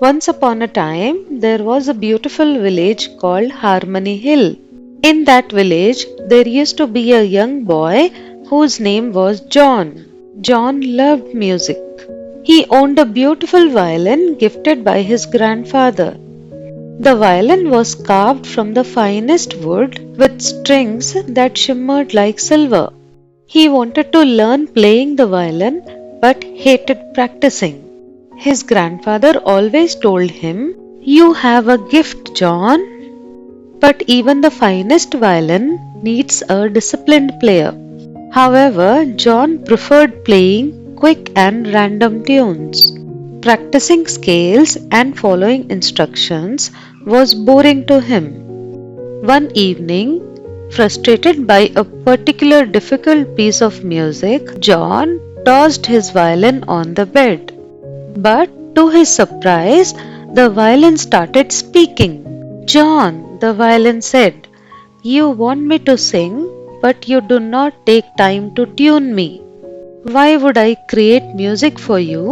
Once upon a time, there was a beautiful village called Harmony Hill. In that village, there used to be a young boy whose name was John. John loved music. He owned a beautiful violin gifted by his grandfather. The violin was carved from the finest wood with strings that shimmered like silver. He wanted to learn playing the violin but hated practicing. His grandfather always told him, "You have a gift, John." But even the finest violin needs a disciplined player. However, John preferred playing quick and random tunes. Practicing scales and following instructions was boring to him. One evening, frustrated by a particular difficult piece of music, John tossed his violin on the bed. But to his surprise, the violin started speaking. "John," the violin said, "you want me to sing, but you do not take time to tune me. Why would I create music for you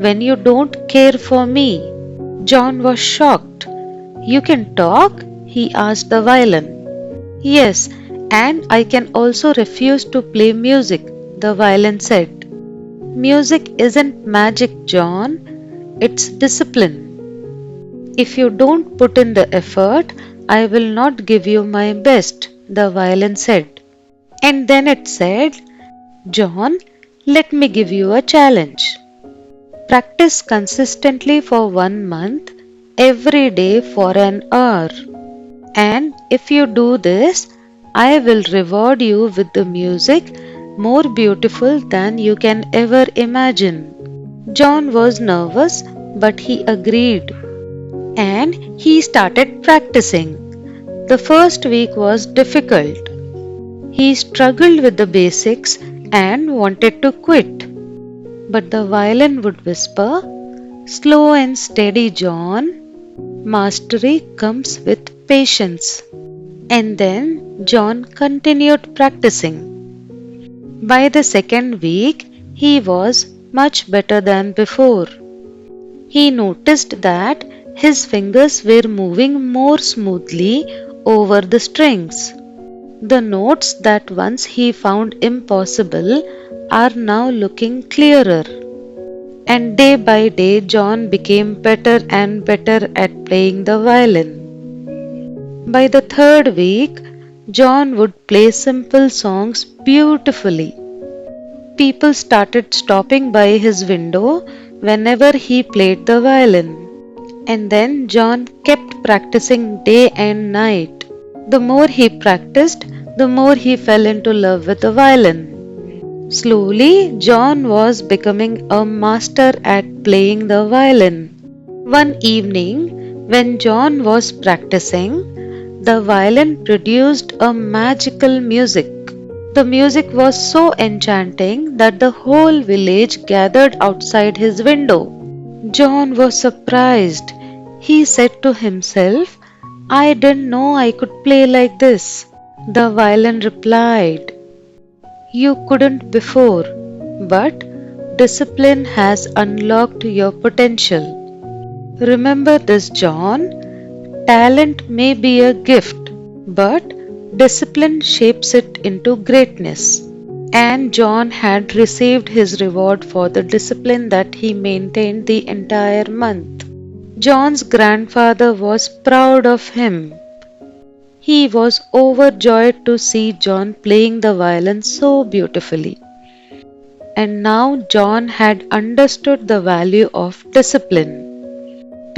when you don't care for me?" John was shocked. "You can talk?" he asked the violin. "Yes, and I can also refuse to play music," the violin said. "Music isn't magic, John. It's discipline. If you don't put in the effort, I will not give you my best," the violin said. And then it said, "John, let me give you a challenge. Practice consistently for 1 month, every day for an hour. And if you do this, I will reward you with the music more beautiful than you can ever imagine." John was nervous, but he agreed. And he started practicing. The first week was difficult. He struggled with the basics and wanted to quit. But the violin would whisper, "Slow and steady, John. Mastery comes with patience." And then John continued practicing. By the second week, he was much better than before. He noticed that his fingers were moving more smoothly over the strings. The notes that once he found impossible are now looking clearer. And day by day, John became better and better at playing the violin. By the third week, John would play simple songs beautifully. People started stopping by his window whenever he played the violin. And then John kept practicing day and night. The more he practiced, the more he fell into love with the violin. Slowly, John was becoming a master at playing the violin. One evening, when John was practicing, the violin produced a magical music. The music was so enchanting that the whole village gathered outside his window. John was surprised. He said to himself, "I didn't know I could play like this." The violin replied, "You couldn't before, but discipline has unlocked your potential. Remember this, John. Talent may be a gift, but discipline shapes it into greatness." And John had received his reward for the discipline that he maintained the entire month. John's grandfather was proud of him. He was overjoyed to see John playing the violin so beautifully. And now John had understood the value of discipline.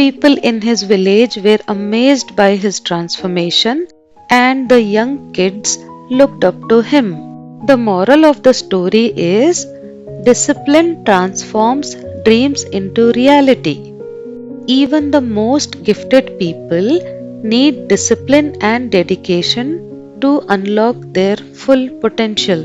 People in his village were amazed by his transformation, and the young kids looked up to him. The moral of the story is, discipline transforms dreams into reality. Even the most gifted people need discipline and dedication to unlock their full potential.